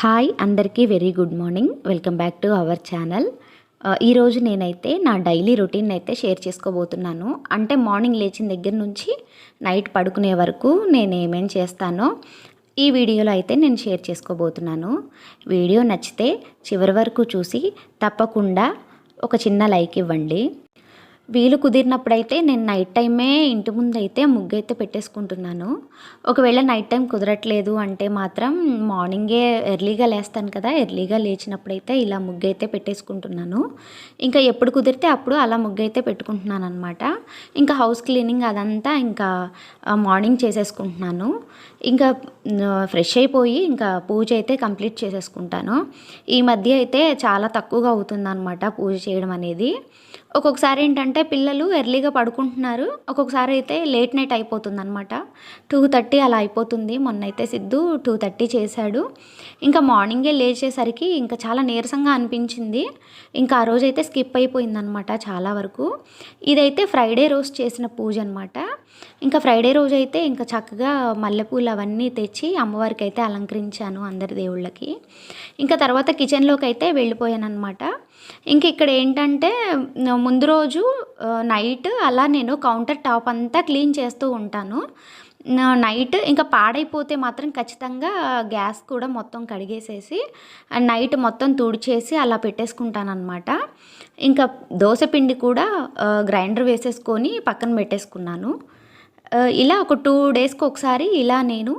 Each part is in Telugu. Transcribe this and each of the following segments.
హాయ్ అందరికీ very good morning. Welcome back to our channel. ఈరోజు నేనైతే నా డైలీ రొటీన్ అయితే షేర్ చేసుకోబోతున్నాను. అంటే మార్నింగ్ లేచిన దగ్గర నుంచి నైట్ పడుకునే వరకు నేను ఏమేం చేస్తానో ఈ వీడియోలో అయితే నేను షేర్ చేసుకోబోతున్నాను. వీడియో నచ్చితే చివరి వరకు చూసి తప్పకుండా ఒక చిన్న లైక్ ఇవ్వండి. వీలు కుదిరినప్పుడైతే నేను నైట్ టైమే ఇంటి ముందు అయితే ముగ్గు అయితే పెట్టేసుకుంటున్నాను. ఒకవేళ నైట్ టైం కుదరట్లేదు అంటే మాత్రం మార్నింగే ఎర్లీగా లేస్తాను కదా, ఎర్లీగా లేచినప్పుడైతే ఇలా ముగ్గు అయితే పెట్టేసుకుంటున్నాను. ఇంకా ఎప్పుడు కుదిరితే అప్పుడు అలా ముగ్గు అయితే పెట్టుకుంటున్నాను అనమాట. ఇంకా హౌస్ క్లీనింగ్ అదంతా ఇంకా మార్నింగ్ చేసేసుకుంటున్నాను. ఇంకా ఫ్రెష్ అయిపోయి ఇంకా పూజ అయితే కంప్లీట్ చేసేసుకుంటాను. ఈ మధ్య అయితే చాలా తక్కువగా అవుతుందన్నమాట పూజ చేయడం అనేది. ఒక్కొక్కసారి ఏంటంటే పిల్లలు ఎర్లీగా పడుకుంటున్నారు, ఒక్కొక్కసారి అయితే లేట్ నైట్ అయిపోతుంది అనమాట. 2:30 అలా అయిపోతుంది. మొన్నైతే సిద్ధు 2:30 చేశాడు. ఇంకా మార్నింగే లేచేసరికి ఇంకా చాలా నీరసంగా అనిపించింది. ఇంకా ఆ రోజైతే స్కిప్ అయిపోయిందనమాట చాలా వరకు. ఇదైతే ఫ్రైడే రోజు చేసిన పూజ అనమాట. ఇంకా ఫ్రైడే రోజు అయితే ఇంకా చక్కగా మల్లెపూలు అవన్నీ తెచ్చి అమ్మవారికి అయితే అలంకరించాను అందరి దేవుళ్ళకి. ఇంకా తర్వాత కిచెన్లోకి అయితే వెళ్ళిపోయాను అనమాట. ఇంక ఇక్కడ ఏంటంటే ముందు రోజు నైట్ అలా నేను కౌంటర్ టాప్ అంతా క్లీన్ చేస్తూ ఉంటాను. నైట్ ఇంకా పాడైపోతే మాత్రం ఖచ్చితంగా గ్యాస్ కూడా మొత్తం కడిగేసేసి నైట్ మొత్తం తుడిచేసి అలా పెట్టేసుకుంటాను అనమాట. ఇంకా దోశ పిండి కూడా గ్రైండర్ వేసేసుకొని పక్కన పెట్టేసుకున్నాను. ఇలా ఒక 2 డేస్కి ఒకసారి ఇలా నేను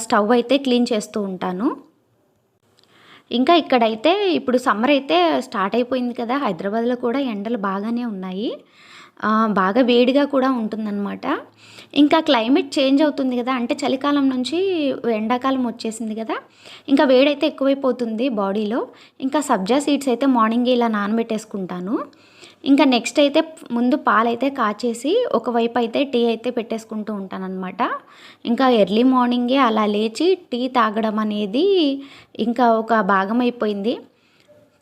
స్టవ్ అయితే క్లీన్ చేస్తూ ఉంటాను. ఇంకా ఇక్కడైతే ఇప్పుడు సమ్మర్ అయితే స్టార్ట్ అయిపోయింది కదా, హైదరాబాద్లో కూడా ఎండలు బాగానే ఉన్నాయి. బాగా వేడిగా కూడా ఉంటుందన్నమాట. ఇంకా క్లైమేట్ చేంజ్ అవుతుంది కదా, అంటే చలికాలం నుంచి ఎండాకాలం వచ్చేసింది కదా, ఇంకా వేడైతే ఎక్కువైపోతుంది బాడీలో. ఇంకా సబ్జా సీడ్స్ అయితే మార్నింగే ఇలా నానబెట్టేసుకుంటాను. ఇంకా నెక్స్ట్ అయితే ముందు పాలైతే కాచేసి ఒకవైపు అయితే టీ అయితే పెట్టేసుకుంటూ ఉంటానన్నమాట. ఇంకా ఎర్లీ మార్నింగే అలా లేచి టీ తాగడం అనేది ఇంకా ఒక భాగం అయిపోయింది.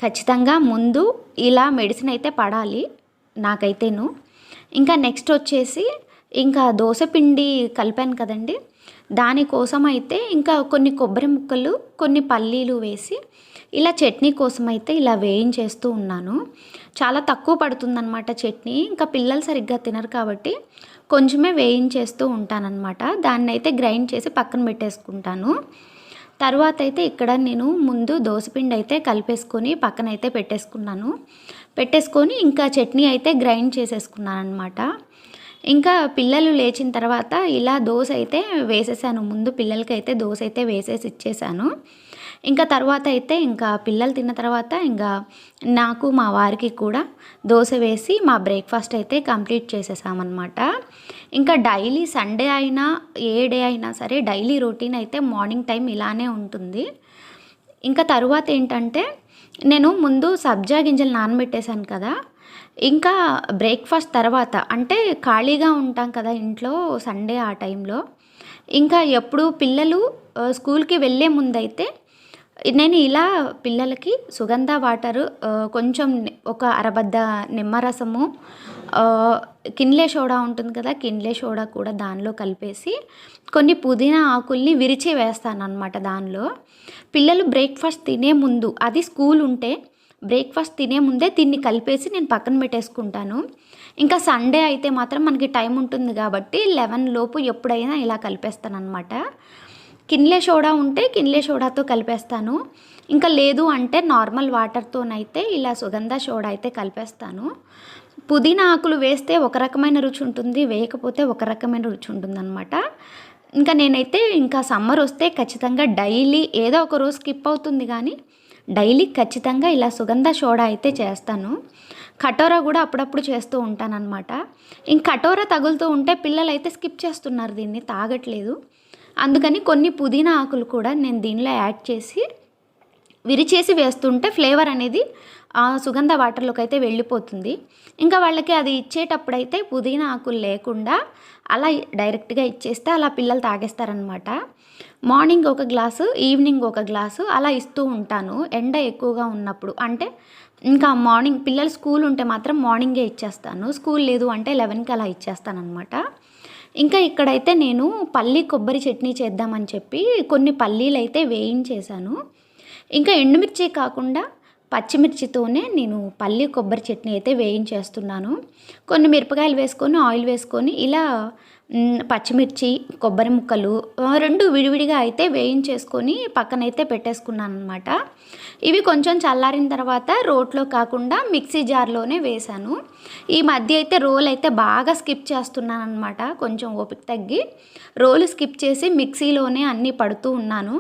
ఖచ్చితంగా ముందు ఇలా మెడిసిన్ అయితే పడాలి నాకైతేను. ఇంకా నెక్స్ట్ వచ్చేసి ఇంకా దోశ పిండి కలిపాను కదండి, దానికోసం అయితే ఇంకా కొన్ని కొబ్బరి ముక్కలు కొన్ని పల్లీలు వేసి ఇలా చట్నీ కోసం అయితే ఇలా వేయించేస్తూ ఉన్నాను. చాలా తక్కువ పడుతుందన్నమాట చట్నీ. ఇంకా పిల్లలు సరిగ్గా తినరు కాబట్టి కొంచెమే వేయించేస్తూ ఉంటానన్నమాట. దాన్ని అయితే గ్రైండ్ చేసి పక్కన పెట్టేసుకుంటాను. తర్వాత అయితే ఇక్కడ నేను ముందు దోసపిండి అయితే కలిపేసుకొని పక్కన అయితే పెట్టేసుకొని ఇంకా చట్నీ అయితే గ్రైండ్ చేసేసుకున్నాను అనమాట. ఇంకా పిల్లలు లేచిన తర్వాత ఇలా దోశ అయితే వేసేసాను. ముందు పిల్లలకి అయితే దోశ అయితే వేసేసి ఇచ్చేసాను. ఇంకా తర్వాత అయితే ఇంకా పిల్లలు తిన్న తర్వాత ఇంకా నాకు మా వారికి కూడా దోశ వేసి మా బ్రేక్ఫాస్ట్ అయితే కంప్లీట్ చేసేసామన్నమాట. ఇంకా డైలీ సండే అయినా ఏ డే అయినా సరే డైలీ రొటీన్ అయితే మార్నింగ్ టైం ఇలానే ఉంటుంది. ఇంకా తర్వాత ఏంటంటే నేను ముందు సబ్జా గింజలు నానబెట్టేశాను కదా, ఇంకా బ్రేక్ఫాస్ట్ తర్వాత అంటే ఖాళీగా ఉంటాం కదా ఇంట్లో సండే ఆ టైంలో. ఇంకా ఎప్పుడు పిల్లలు స్కూల్కి వెళ్ళే ముందైతే నేను ఇలా పిల్లలకి సుగంధ వాటరు, కొంచెం ఒక అరబద్ద నిమ్మరసము, కిన్లే సోడా ఉంటుంది కదా, కిన్లే సోడా కూడా దానిలో కలిపేసి కొన్ని పుదీనా ఆకుల్ని విరిచి వేస్తాను అనమాట దానిలో. పిల్లలు బ్రేక్ఫాస్ట్ తినే ముందు, అది స్కూల్ ఉంటే బ్రేక్ఫాస్ట్ తినే ముందే దీన్ని కలిపేసి నేను పక్కన పెట్టేసుకుంటాను. ఇంకా సండే అయితే మాత్రం మనకి టైం ఉంటుంది కాబట్టి 11 లోపు ఎప్పుడైనా ఇలా కలిపేస్తాను అనమాట. కిన్లే సోడా ఉంటే కిన్లే సోడాతో కలిపేస్తాను. ఇంకా లేదు అంటే నార్మల్ వాటర్తోనైతే ఇలా సుగంధ సోడా అయితే కలిపేస్తాను. పుదీనా ఆకులు వేస్తే ఒక రకమైన రుచి ఉంటుంది, వేయకపోతే ఒక రకమైన రుచి ఉంటుందన్నమాట. ఇంకా నేనైతే ఇంకా సమ్మర్ వస్తే ఖచ్చితంగా డైలీ ఏదో ఒక రోజు స్కిప్ అవుతుంది కానీ డైలీ ఖచ్చితంగా ఇలా సుగంధ సోడా అయితే చేస్తాను. కటోరా కూడా అప్పుడప్పుడు చేస్తూ ఉంటానన్నమాట. ఇంక కటోరా తగులుతూ ఉంటే పిల్లలు అయితే స్కిప్ చేస్తున్నారు, దీన్ని తాగట్లేదు. అందుకని కొన్ని పుదీనా ఆకులు కూడా నేను దీనిలో యాడ్ చేసి విరిచేసి వేస్తుంటే ఫ్లేవర్ అనేది సుగంధ వాటర్లోకి అయితే వెళ్ళిపోతుంది. ఇంకా వాళ్ళకి అది ఇచ్చేటప్పుడైతే పుదీనా ఆకులు లేకుండా అలా డైరెక్ట్గా ఇచ్చేస్తే అలా పిల్లలు తాగేస్తారనమాట. మార్నింగ్ ఒక గ్లాసు, ఈవినింగ్ ఒక గ్లాసు అలా ఇస్తూ ఉంటాను ఎండ ఎక్కువగా ఉన్నప్పుడు. అంటే ఇంకా మార్నింగ్ పిల్లలు స్కూల్ ఉంటే మాత్రం మార్నింగే ఇచ్చేస్తాను, స్కూల్ లేదు అంటే 11కి అలా ఇచ్చేస్తాను అనమాట. ఇంకా ఇక్కడైతే నేను పల్లి కొబ్బరి చట్నీ చేద్దామని చెప్పి కొన్ని పల్లీలు అయితే వేయించేసాను. ఇంకా ఎండుమిర్చి కాకుండా పచ్చిమిర్చితోనే నేను పల్లి కొబ్బరి చట్నీ అయితే వేయించేస్తున్నాను. కొన్ని మిరపకాయలు వేసుకొని ఆయిల్ వేసుకొని ఇలా పచ్చిమిర్చి, కొబ్బరి ముక్కలు 2 విడివిడిగా అయితే వేయించేసుకొని పక్కనైతే పెట్టేసుకున్నాననమాట. ఇవి కొంచెం చల్లారిన తర్వాత రోట్లో కాకుండా మిక్సీ జార్‌లోనే వేశాను. ఈ మధ్య అయితే రోల్ అయితే బాగా స్కిప్ చేస్తున్నాననమాట. కొంచెం ఓపిక తగ్గి రోలు స్కిప్ చేసి మిక్సీలోనే అన్నీ పడుతూ ఉన్నాను.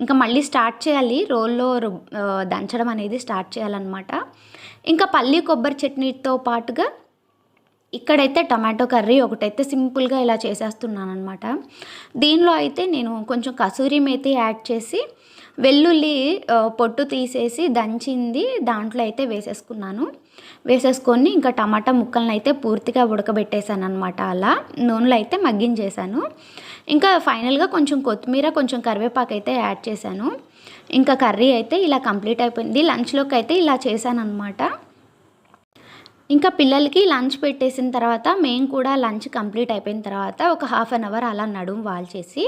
ఇంకా మళ్ళీ స్టార్ట్ చేయాలి రోల్లో దంచడం అనేది స్టార్ట్ చేయాలన్నమాట. ఇంకా పల్లి కొబ్బరి చట్నీతో పాటుగా ఇక్కడైతే టమాటో కర్రీ ఒకటైతే సింపుల్గా ఇలా చేసేస్తున్నానమాట. దీనిలో అయితే నేను కొంచెం కసూరి మేతి యాడ్ చేసి వెల్లుల్లి పొట్టు తీసేసి దంచింది దాంట్లో అయితే వేసేసుకొని ఇంకా టమాటా ముక్కలను అయితే పూర్తిగా ఉడకబెట్టేశాను అనమాట. అలా నూనెలో అయితే మగ్గించేశాను. ఇంకా ఫైనల్గా కొంచెం కొత్తిమీర, కొంచెం కరివేపాకు అయితే యాడ్ చేశాను. ఇంకా కర్రీ అయితే ఇలా కంప్లీట్ అయిపోయింది. లంచ్లోకి అయితే ఇలా చేశానన్నమాట. ఇంకా పిల్లలకి లంచ్ పెట్టేసిన తర్వాత మేము కూడా లంచ్ కంప్లీట్ అయిపోయిన తర్వాత ఒక హాఫ్ అన్ అవర్ అలా నడుము వాల్చేసి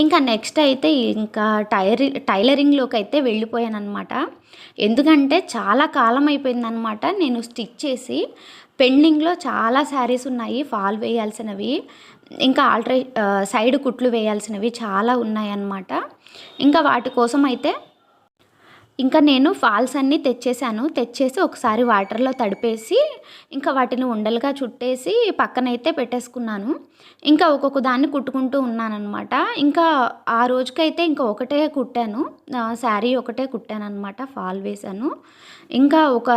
ఇంకా నెక్స్ట్ అయితే ఇంకా టైలరింగ్లోకి అయితే వెళ్ళిపోయానమాట. ఎందుకంటే చాలా కాలం అయిపోయిందనమాట నేను స్టిచ్ చేసి. పెండింగ్లో చాలా శారీస్ ఉన్నాయి, ఫాల్ వేయాల్సినవి, ఇంకా సైడ్ కుట్లు వేయాల్సినవి చాలా ఉన్నాయన్నమాట. ఇంకా వాటి కోసం అయితే ఇంకా నేను ఫాల్స్ అన్నీ తెచ్చేసి ఒకసారి వాటర్లో తడిపేసి ఇంకా వాటిని ఉండలుగా చుట్టేసి పక్కనైతే పెట్టేసుకున్నాను. ఇంకా ఒక్కొక్క దాన్ని కుట్టుకుంటూ ఉన్నానన్నమాట. ఇంకా ఆ రోజుకైతే ఇంకా ఒకటే కుట్టాను, శారీ ఒకటే కుట్టానన్నమాట, ఫాల్ వేశాను. ఇంకా ఒక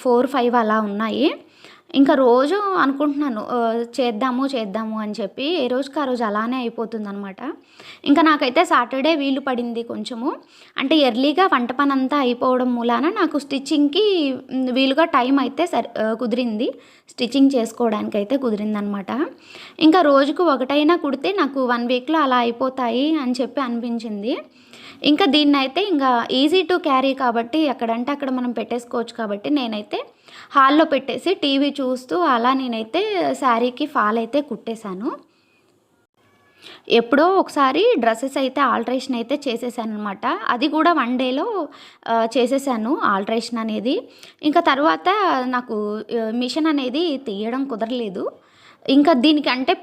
4-5 అలా ఉన్నాయి. ఇంకా రోజు అనుకుంటున్నాను చేద్దాము అని చెప్పి, ఏ రోజుకి ఆ రోజు అలానే అయిపోతుందనమాట. ఇంకా నాకైతే సాటర్డే వీలు పడింది కొంచెము, అంటే ఎర్లీగా వంట పని అంతా అయిపోవడం మూలాన నాకు స్టిచ్చింగ్కి వీలుగా టైం అయితే కుదిరింది, స్టిచ్చింగ్ చేసుకోవడానికి అయితే కుదిరిందనమాట. ఇంకా రోజుకు ఒకటైనా కుడితే నాకు 1 వీక్లో అలా అయిపోతాయి అని చెప్పి అనిపించింది. ఇంకా దీన్నైతే ఇంకా ఈజీ టు క్యారీ కాబట్టి ఎక్కడంటే అక్కడ మనం పెట్టేసుకోవచ్చు కాబట్టి నేనైతే హాల్లో పెట్టేసి టీవీ చూస్తూ అలా నేనైతే శారీకి ఫాల్ అయితే కుట్టేశాను. ఎప్పుడో ఒకసారి డ్రెస్సెస్ అయితే ఆల్టరేషన్ అయితే చేసేసాను అనమాట. అది కూడా 1 డేలో చేసేసాను ఆల్టరేషన్ అనేది. ఇంకా తర్వాత నాకు మిషన్ అనేది తీయడం కుదరలేదు. ఇంకా దీనికంటే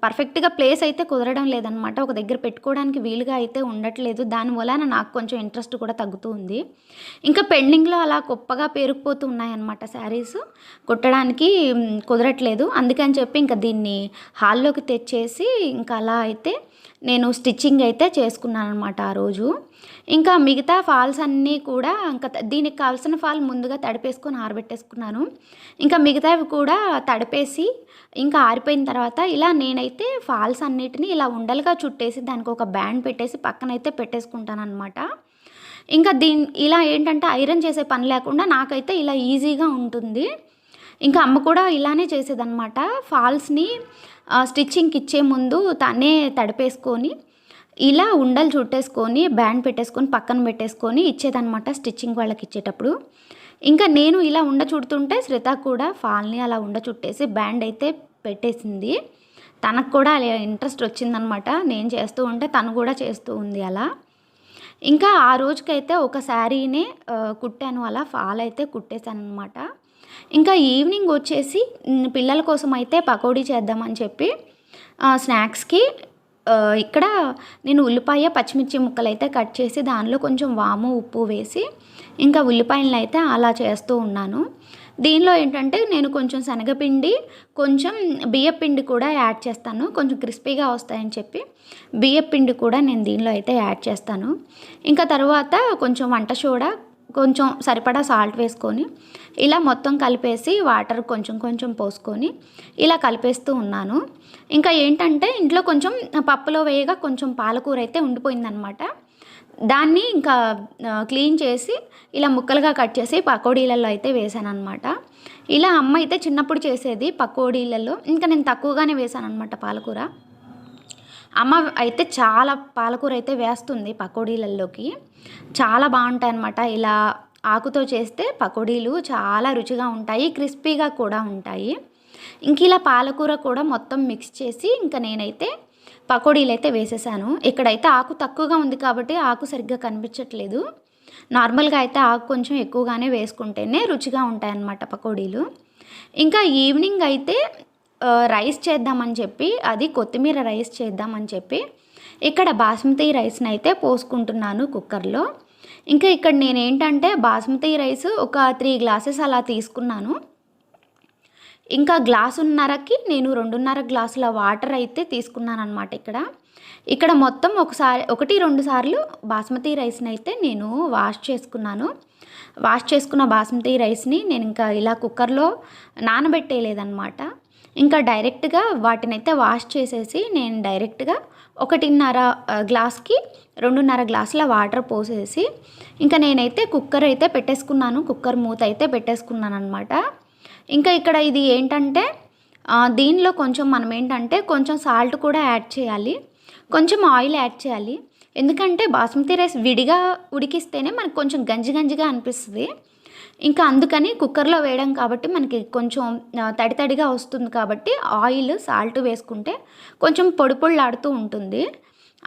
పర్ఫెక్ట్గా ప్లేస్ అయితే కుదరడం లేదనమాట. ఒక దగ్గర పెట్టుకోవడానికి వీలుగా అయితే ఉండట్లేదు. దానివల్ల నాకు కొంచెం ఇంట్రెస్ట్ కూడా తగ్గుతూ ఉంది. ఇంకా పెండింగ్లో అలా గొప్పగా పేరుకుపోతూ ఉన్నాయన్నమాట శారీస్, కుట్టడానికి కుదరట్లేదు. అందుకని చెప్పి ఇంకా దీన్ని హాల్లోకి తెచ్చేసి ఇంకా అలా అయితే నేను స్టిచ్చింగ్ అయితే చేసుకున్నాను అనమాట ఆ రోజు. ఇంకా మిగతా ఫాల్స్ అన్నీ కూడా ఇంకా దీనికి కావాల్సిన ఫాల్ ముందుగా తడిపేసుకొని ఆరబెట్టేసుకున్నాను. ఇంకా మిగతావి కూడా తడిపేసి ఇంకా ఆరిపోయిన తర్వాత ఇలా నేనైతే ఫాల్స్ అన్నిటిని ఇలా ఉండలుగా చుట్టేసి దానికి ఒక బ్యాండ్ పెట్టేసి పక్కనైతే పెట్టేసుకుంటాను అనమాట. ఇంకా ఇలా ఏంటంటే ఐరన్ చేసే పని లేకుండా నాకైతే ఇలా ఈజీగా ఉంటుంది. ఇంకా అమ్మ కూడా ఇలానే చేసేదన్నమాట. ఫాల్స్ని స్టిచ్చింగ్కి ఇచ్చే ముందు తనే తడిపేసుకొని ఇలా ఉండలు చుట్టేసుకొని బ్యాండ్ పెట్టేసుకొని పక్కన పెట్టేసుకొని ఇచ్చేదన్నమాట స్టిచ్చింగ్ వాళ్ళకి ఇచ్చేటప్పుడు. ఇంకా నేను ఇలా ఉండ చుడుతుంటే శ్వేత కూడా ఫాల్ని అలా ఉండ చుట్టేసి బ్యాండ్ అయితే పెట్టేసింది. తనకు కూడా ఇంట్రెస్ట్ వచ్చిందనమాట. నేను చేస్తూ ఉంటే తను కూడా చేస్తూ ఉంది అలా. ఇంకా ఆ రోజుకైతే ఒక శారీనే కుట్టాను, అలా ఫాల్ అయితే కుట్టేశాను అనమాట. ఇంకా ఈవినింగ్ వచ్చేసి పిల్లల కోసం అయితే పకోడీ చేద్దామని చెప్పి స్నాక్స్కి ఇక్కడ నేను ఉల్లిపాయ, పచ్చిమిర్చి ముక్కలు అయితే కట్ చేసి దానిలో కొంచెం వాము, ఉప్పు వేసి ఇంకా ఉల్లిపాయలను అయితే అలా చేస్తూ ఉన్నాను. దీనిలో ఏంటంటే నేను కొంచెం శనగపిండి, కొంచెం బియ్యపిండి కూడా యాడ్ చేస్తాను, కొంచెం క్రిస్పీగా వస్తాయని చెప్పి బియ్యపిండి కూడా నేను దీనిలో అయితే యాడ్ చేస్తాను. ఇంకా తర్వాత కొంచెం వంట సోడా, కొంచెం సరిపడా సాల్ట్ వేసుకొని ఇలా మొత్తం కలిపేసి వాటర్ కొంచెం కొంచెం పోసుకొని ఇలా కలిపేస్తూ ఉన్నాను. ఇంకా ఏంటంటే ఇంట్లో కొంచెం పప్పులో వేయగా కొంచెం పాలకూర అయితే ఉండిపోయిందనమాట. దాన్ని ఇంకా క్లీన్ చేసి ఇలా ముక్కలుగా కట్ చేసి పకోడీలలో అయితే వేసాను అనమాట. ఇలా అమ్మ అయితే చిన్నప్పుడు చేసేది పకోడీలలో, ఇంకా నేను తక్కువగానే వేసాను అనమాట పాలకూర. అమ్మ అయితే చాలా పాలకూర అయితే వేస్తుంది పకోడీలలోకి, చాలా బాగుంటాయి అన్నమాట. ఇలా ఆకుతో చేస్తే పకోడీలు చాలా రుచిగా ఉంటాయి, క్రిస్పీగా కూడా ఉంటాయి. ఇంక ఇలా పాలకూర కూడా మొత్తం మిక్స్ చేసి ఇంకా నేనైతే పకోడీలు అయితే వేసేసాను. ఇక్కడైతే ఆకు తక్కువగా ఉంది కాబట్టి ఆకు సరిగ్గా కనిపించట్లేదు. నార్మల్గా అయితే ఆకు కొంచెం ఎక్కువగానే వేసుకుంటేనే రుచిగా ఉంటాయన్నమాట పకోడీలు. ఇంకా ఈవినింగ్ అయితే రైస్ చేద్దామని చెప్పి, అది కొత్తిమీర రైస్ చేద్దామని చెప్పి ఇక్కడ బాస్మతి రైస్ని అయితే పోసుకుంటున్నాను కుక్కర్లో. ఇంకా ఇక్కడ నేనేంటంటే బాస్మతి రైస్ ఒక 3 గ్లాసెస్ అలా తీసుకున్నాను. ఇంకా గ్లాసున్నరకి నేను 2.5 గ్లాసుల వాటర్ అయితే తీసుకున్నానమాట. ఇక్కడ మొత్తం 1-2 సార్లు బాస్మతి రైస్ని అయితే నేను వాష్ చేసుకున్నాను. వాష్ చేసుకున్న బాస్మతి రైస్ని నేను ఇంకా ఇలా కుక్కర్లో నానబెట్టేయలేదన్నమాట. ఇంకా డైరెక్ట్గా వాటినైతే వాష్ చేసేసి నేను డైరెక్ట్గా 1.5 గ్లాస్కి 2.5 గ్లాసుల వాటర్ పోసేసి ఇంకా నేనైతే కుక్కర్ అయితే పెట్టేసుకున్నాను. కుక్కర్ మూత అయితే పెట్టేసుకున్నాను అనమాట. ఇంకా ఇక్కడ ఇది ఏంటంటే దీనిలో కొంచెం మనం ఏంటంటే కొంచెం సాల్ట్ కూడా యాడ్ చేయాలి, కొంచెం ఆయిల్ యాడ్ చేయాలి. ఎందుకంటే బాస్మతి రైస్ విడిగా ఉడికిస్తేనే మనకు కొంచెం గంజిగా అనిపిస్తుంది. ఇంకా అందుకని కుక్కర్లో వేయడం కాబట్టి మనకి కొంచెం తడిగా వస్తుంది కాబట్టి ఆయిల్ సాల్ట్ వేసుకుంటే కొంచెం పొడిలాడుతూ ఉంటుంది.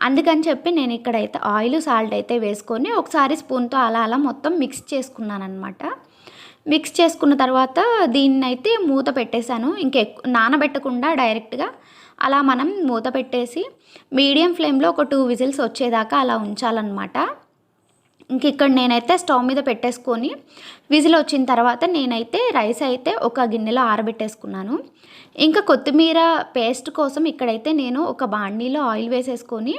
అందుకని చెప్పి నేను ఇక్కడైతే ఆయిల్ సాల్ట్ అయితే వేసుకొని ఒకసారి స్పూన్తో అలా మొత్తం మిక్స్ చేసుకున్నాను అనమాట. మిక్స్ చేసుకున్న తర్వాత దీన్నైతే మూత పెట్టేశాను. నానబెట్టకుండా డైరెక్ట్గా అలా మనం మూత పెట్టేసి మీడియం ఫ్లేమ్లో ఒక 2 విజిల్స్ వచ్చేదాకా అలా ఉంచాలన్నమాట. ఇక్కడ నేనైతే స్టవ్ మీద పెట్టేసుకొని విజిల్ వచ్చిన తర్వాత నేనైతే రైస్ అయితే ఒక గిన్నెలో ఆరబెట్టేసుకున్నాను. ఇంకా కొత్తిమీర పేస్ట్ కోసం ఇక్కడైతే నేను ఒక బాండీలో ఆయిల్ వేసేసుకొని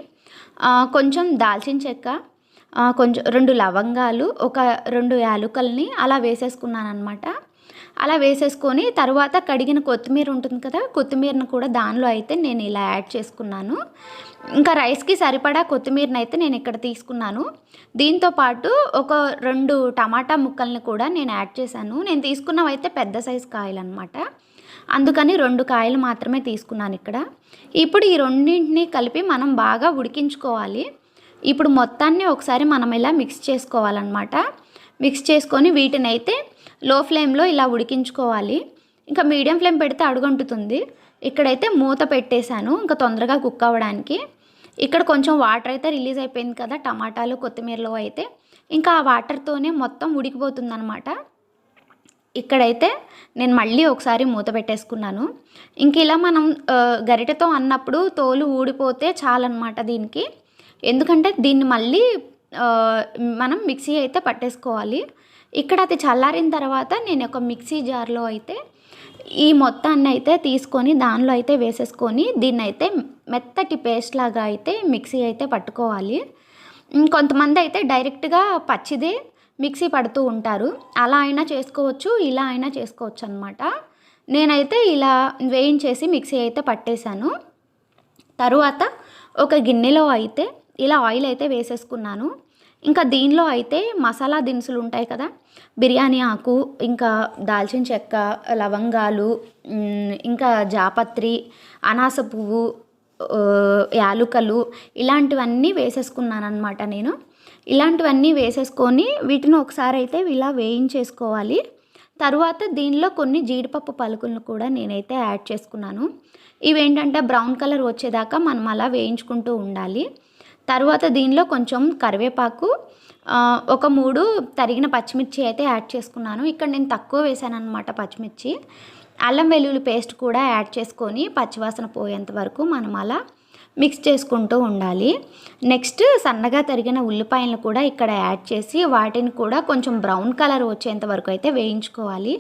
కొంచెం దాల్చిన చెక్క, కొంచెం 2 లవంగాలు, ఒక 2 యాలుకల్ని అలా వేసేసుకున్నాను అనమాట. అలా వేసేసుకొని తర్వాత కడిగిన కొత్తిమీర ఉంటుంది కదా, కొత్తిమీరను కూడా దానిలో అయితే నేను ఇలా యాడ్ చేసుకున్నాను. ఇంకా రైస్కి సరిపడా కొత్తిమీరని అయితే నేను ఇక్కడ తీసుకున్నాను. దీంతో పాటు ఒక 2 టమాటా ముక్కల్ని కూడా నేను యాడ్ చేశాను. నేను తీసుకున్నవి అయితే పెద్ద సైజు కాయలు అనమాట. అందుకని 2 కాయలు మాత్రమే తీసుకున్నాను ఇక్కడ. ఇప్పుడు ఈ రెండింటిని కలిపి మనం బాగా ఉడికించుకోవాలి. ఇప్పుడు మొత్తాన్ని ఒకసారి మనం ఇలా మిక్స్ చేసుకోవాలన్నమాట. మిక్స్ చేసుకొని వీటిని అయితే లో ఫ్లేమ్లో ఇలా ఉడికించుకోవాలి. ఇంకా మీడియం ఫ్లేమ్ పెడితే అడుగంటుతుంది. ఇక్కడైతే మూత పెట్టేశాను ఇంకా తొందరగా కుక్ అవ్వడానికి. ఇక్కడ కొంచెం వాటర్ అయితే రిలీజ్ అయిపోయింది కదా టమాటాలు కొత్తిమీరలో అయితే, ఇంకా ఆ వాటర్తోనే మొత్తం ఉడికిపోతుంది అనమాట. ఇక్కడైతే నేను మళ్ళీ ఒకసారి మూత పెట్టేసుకున్నాను. ఇంక ఇలా మనం గరిటెతో అన్నప్పుడు తోలు ఊడిపోతే చాలన్నమాట దీనికి. ఎందుకంటే దీన్ని మళ్ళీ మనం మిక్సీ అయితే పట్టేసుకోవాలి. ఇక్కడ అది చల్లారిన తర్వాత నేను ఒక మిక్సీ జార్లో అయితే ఈ మొత్తాన్ని అయితే తీసుకొని దానిలో అయితే వేసేసుకొని దీన్ని అయితే మెత్తటి పేస్ట్ లాగా అయితే మిక్సీ అయితే పట్టుకోవాలి. కొంతమంది అయితే డైరెక్ట్గా పచ్చిదే మిక్సీ పడుతూ ఉంటారు. అలా అయినా చేసుకోవచ్చు, ఇలా అయినా చేసుకోవచ్చు అనమాట. నేనైతే ఇలా వేయించేసి మిక్సీ అయితే పట్టేశాను. తరువాత ఒక గిన్నెలో అయితే ఇలా ఆయిల్ అయితే వేసేసుకున్నాను. ఇంకా దీనిలో అయితే మసాలా దినుసులు ఉంటాయి కదా, బిర్యానీ ఆకు, ఇంకా దాల్చిన చెక్క, లవంగాలు, ఇంకా జాపత్రి, అనాస పువ్వు, యాలుకలు ఇలాంటివన్నీ వేసేసుకున్నాను అనమాట. నేను ఇలాంటివన్నీ వేసేసుకొని వీటిని ఒకసారి అయితే ఇలా వేయించేసుకోవాలి. తరువాత దీనిలో కొన్ని జీడిపప్పు పలుకులను కూడా నేనైతే యాడ్ చేసుకున్నాను. ఇవేంటంటే బ్రౌన్ కలర్ వచ్చేదాకా మనం అలా వేయించుకుంటూ ఉండాలి. తర్వాత దీనిలో కొంచెం కరివేపాకు, ఒక 3 తరిగిన పచ్చిమిర్చి అయితే యాడ్ చేసుకున్నాను. ఇక్కడ నేను తక్కువ వేసాను అనమాట పచ్చిమిర్చి. అల్లం వెల్లుల్లి పేస్ట్ కూడా యాడ్ చేసుకొని పచ్చివాసన పోయేంత వరకు మనం అలా మిక్స్ చేసుకుంటూ ఉండాలి. నెక్స్ట్ సన్నగా తరిగిన ఉల్లిపాయలను కూడా ఇక్కడ యాడ్ చేసి వాటిని కూడా కొంచెం బ్రౌన్ కలర్ వచ్చేంత వరకు అయితే వేయించుకోవాలి.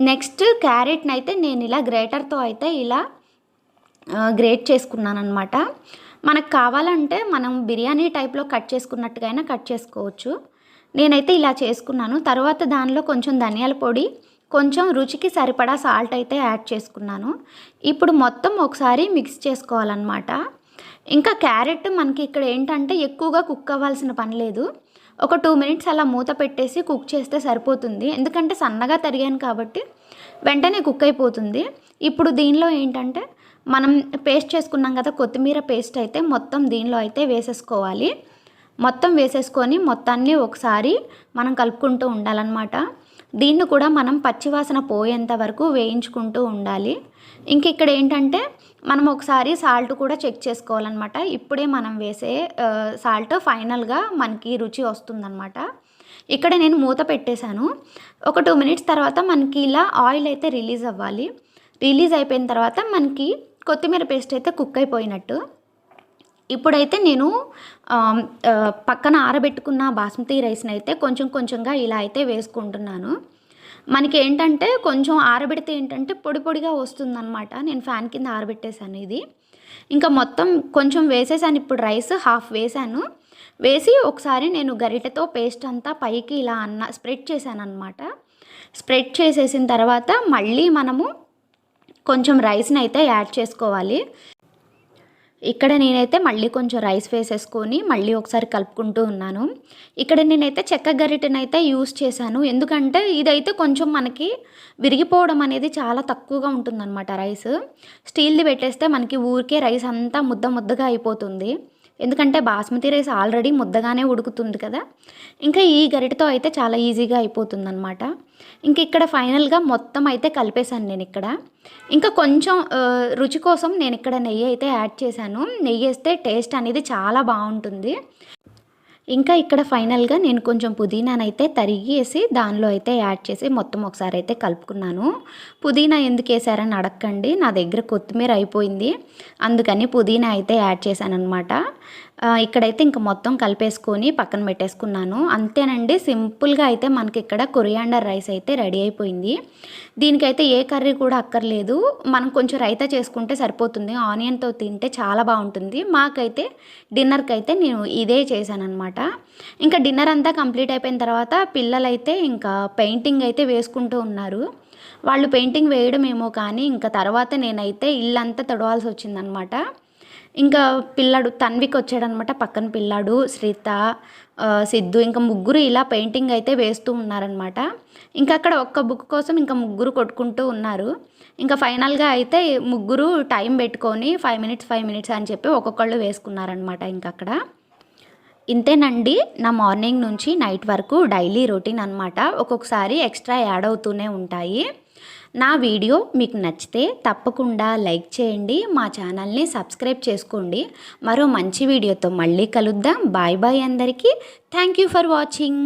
నెక్స్ట్ క్యారెట్ని అయితే నేను ఇలా గ్రేటర్తో అయితే ఇలా గ్రేట్ చేసుకున్నాను అనమాట. మనకు కావాలంటే మనం బిర్యానీ టైప్లో కట్ చేసుకున్నట్టుగా కట్ చేసుకోవచ్చు. నేనైతే ఇలా చేసుకున్నాను. తర్వాత దానిలో కొంచెం ధనియాల పొడి, కొంచెం రుచికి సరిపడా సాల్ట్ అయితే యాడ్ చేసుకున్నాను. ఇప్పుడు మొత్తం ఒకసారి మిక్స్ చేసుకోవాలన్నమాట. ఇంకా క్యారెట్ మనకి ఇక్కడ ఏంటంటే ఎక్కువగా కుక్ అవ్వాల్సిన పని లేదు. ఒక 2 మినిట్స్ అలా మూత పెట్టేసి కుక్ చేస్తే సరిపోతుంది. ఎందుకంటే సన్నగా తరిగాను కాబట్టి వెంటనే కుక్ అయిపోతుంది. ఇప్పుడు దీనిలో ఏంటంటే మనం పేస్ట్ చేసుకున్నాం కదా కొత్తిమీర పేస్ట్ అయితే మొత్తం దీనిలో అయితే వేసేసుకోవాలి. మొత్తం వేసేసుకొని మొత్తాన్ని ఒకసారి మనం కలుపుకుంటూ ఉండాలన్నమాట. దీన్ని కూడా మనం పచ్చివాసన పోయేంత వరకు వేయించుకుంటూ ఉండాలి. ఇంక ఇక్కడ ఏంటంటే మనం ఒకసారి సాల్ట్ కూడా చెక్ చేసుకోవాలన్నమాట. ఇప్పుడే మనం వేసే సాల్ట్ ఫైనల్గా మనకి రుచి వస్తుందన్నమాట. ఇక్కడ నేను మూత పెట్టేశాను. ఒక 2 మినిట్స్ తర్వాత మనకి ఇలా ఆయిల్ అయితే రిలీజ్ అవ్వాలి. రిలీజ్ అయిపోయిన తర్వాత మనకి కొత్తిమీర పేస్ట్ అయితే కుక్ అయిపోయినట్టు. ఇప్పుడైతే నేను పక్కన ఆరబెట్టుకున్న బాస్మతి రైస్ని అయితే కొంచెం కొంచెంగా ఇలా అయితే వేసుకుంటున్నాను. మనకి ఏంటంటే కొంచెం ఆరబెడితే ఏంటంటే పొడి పొడిగా వస్తుందన్నమాట. నేను ఫ్యాన్ కింద ఆరబెట్టేశాను ఇది. ఇంకా మొత్తం కొంచెం వేసేసాను. ఇప్పుడు రైస్ హాఫ్ వేసాను. వేసి ఒకసారి నేను గరిటెతో పేస్ట్ అంతా పైకి ఇలా స్ప్రెడ్ చేశాను అనమాట. స్ప్రెడ్ చేసేసిన తర్వాత మళ్ళీ మనము కొంచెం రైస్ని అయితే యాడ్ చేసుకోవాలి. ఇక్కడ నేనైతే మళ్ళీ కొంచెం రైస్ వేసేసుకొని మళ్ళీ ఒకసారి కలుపుకుంటూ ఉన్నాను. ఇక్కడ నేనైతే చెక్క గరిటెనైతే యూస్ చేశాను. ఎందుకంటే ఇదైతే కొంచెం మనకి విరిగిపోవడం అనేది చాలా తక్కువగా ఉంటుందన్నమాట రైస్. స్టీల్ది పెట్టేస్తే మనకి ఊరికే రైస్ అంతా ముద్ద ముద్దగా అయిపోతుంది. ఎందుకంటే బాస్మతి రైస్ ఆల్రెడీ ముద్దగానే ఉడుకుతుంది కదా. ఇంకా ఈ గరిటెతో అయితే చాలా ఈజీగా అయిపోతుందన్నమాట. ఇంక ఇక్కడ ఫైనల్గా మొత్తం అయితే కలిపేశాను నేను ఇక్కడ. ఇంకా కొంచెం రుచి కోసం నేను ఇక్కడ నెయ్యి అయితే యాడ్ చేశాను. నెయ్యి వేస్తే టేస్ట్ అనేది చాలా బాగుంటుంది. ఇంకా ఇక్కడ ఫైనల్గా నేను కొంచెం పుదీనానైతే తరిగేసి దానిలో అయితే యాడ్ చేసి మొత్తం ఒకసారి అయితే కలుపుకున్నాను. పుదీనా ఎందుకు వేసారని అడగండి, నా దగ్గర కొత్తిమీర అయిపోయింది, అందుకని పుదీనా అయితే యాడ్ చేశాను అనమాట. ఇక్కడైతే ఇంకా మొత్తం కలిపేసుకొని పక్కన పెట్టేసుకున్నాను. అంతేనండి, సింపుల్గా అయితే మనకి ఇక్కడ కొరియాండర్ రైస్ అయితే రెడీ అయిపోయింది. దీనికైతే ఏ కర్రీ కూడా అక్కర్లేదు, మనం కొంచెం రైతా చేసుకుంటే సరిపోతుంది. ఆనియన్తో తింటే చాలా బాగుంటుంది. మాకైతే డిన్నర్కి అయితే నేను ఇదే చేశాను అనమాట. ఇంకా డిన్నర్ అంతా కంప్లీట్ అయిపోయిన తర్వాత పిల్లలైతే ఇంకా పెయింటింగ్ అయితే వేసుకుంటూ ఉన్నారు. వాళ్ళు పెయింటింగ్ వేయడం ఏమో కానీ ఇంకా తర్వాత నేనైతే ఇల్లంతా తడవాల్సి వచ్చిందనమాట. ఇంకా పిల్లాడు తన్వికి వచ్చాడనమాట, పక్కన పిల్లాడు శ్రీత, సిద్ధు, ఇంకా ముగ్గురు ఇలా పెయింటింగ్ అయితే వేస్తూ ఉన్నారనమాట. ఇంకా అక్కడ ఒక్క బుక్ కోసం ఇంకా ముగ్గురు కొట్టుకుంటూ ఉన్నారు. ఇంకా ఫైనల్గా అయితే ముగ్గురు టైం పెట్టుకొని 5 మినిట్స్ అని చెప్పి ఒక్కొక్కళ్ళు వేసుకున్నారనమాట. ఇంకా అక్కడ ఇంతేనండి, నా మార్నింగ్ నుంచి నైట్ వరకు డైలీ రొటీన్ అనమాట. ఒక్కొక్కసారి ఎక్స్ట్రా యాడ్ అవుతూనే ఉంటాయి. నా వీడియో మీకు నచ్చితే తప్పకుండా లైక్ చేయండి, మా ఛానల్ని సబ్స్క్రైబ్ చేసుకోండి. మరో మంచి వీడియోతో మళ్ళీ కలుద్దాం. బాయ్ బాయ్ అందరికీ. Thank you for watching.